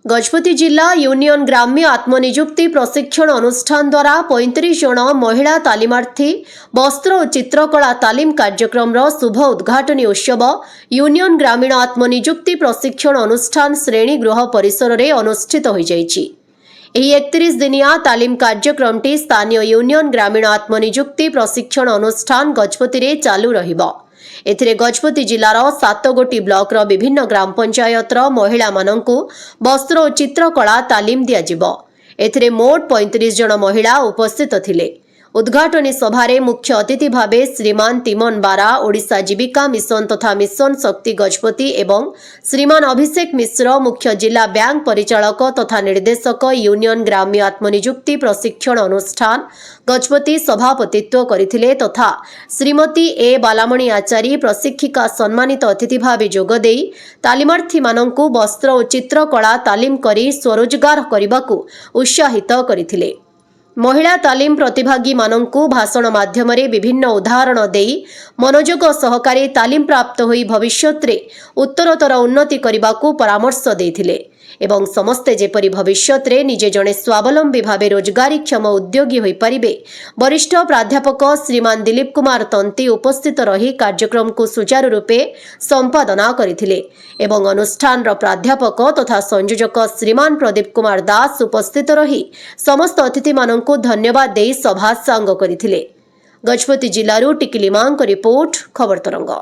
गजपति जिला यूनियन ग्राम्य आत्मनिजुक्ति प्रशिक्षण अनुष्ठान द्वारा 35 जन महिला तालीमार्थी वस्त्र और चित्रकला तालीम कार्यक्रम शुभ उद्घाटनी उत्सव यूनियन ग्रामीण आत्मनिजुक्ति प्रशिक्षण अनुष्ठान श्रेणी गृह परिसर में अनुष्ठित हो जाइछि। ଏହି 31 दिनिया तालीम कार्यक्रमटी स्थानीय यूनियन ग्रामीण आत्मनिजुक्ति प्रशिक्षण अनुष्ठान गजपति रे चालू रहिबो। एथिरे गजपति जिलार 7 गोटी ब्लॉक रो विभिन्न ग्राम पंचायत रो महिला माननकु वस्त्र और चित्रकला तालीम दिया जिवो। एथिरे मोट 35 जन महिला उपस्थित थिले। उद्घाटनी सभारे मुख्य अतिथि भावे श्रीमान तिमन बारा ओडिशा जीविका मिशन तथा मिशन शक्ति गजपति एवं श्रीमान अभिषेक मिश्र मुख्य जिला बैंक परिचालक तथा निर्देशक यूनियन ग्राम्य आत्मनिजुक्ति प्रशिक्षण अनुष्ठान गजपति सभापतित्व करथिले तथा श्रीमती ए बालामणि आचार्य प्रशिक्षिका सम्मानित अतिथि भावे जोगदे तालीमार्थी माननकु वस्त्र और चित्रकला तालीम करी स्वरोजगार करबाकू उत्साहित करथिले। महिला तालीम प्रतिभागी माननकु भाषण माध्यम विभिन्न उदाहरण देई मनोयोग सहकारी तालीम प्राप्त होई भविष्यत रे उत्तरोत्तर उन्नति करबाकू परामर्श देथिले एवं समस्ते जेपरि भविष्यत रे निजे जणे स्वावलंबी भावे रोजगारीक्षम उद्योगी होई परिबे वरिष्ठ प्राध्यापक श्रीमान दिलीप कुमार तंती उपस्थित रही कार्यक्रम को सुचारू रूपे संपादना करथिले एवं अनुष्ठान रो प्राध्यापक तथा संयोजक श्रीमान प्रदीप कुमार दास उपस्थित रही समस्त अतिथि माननकु धन्यवाद देई सभा सांग करथिले। गजपति जिल्लारू टिकिली मांग रिपोर्ट खबर तरंग।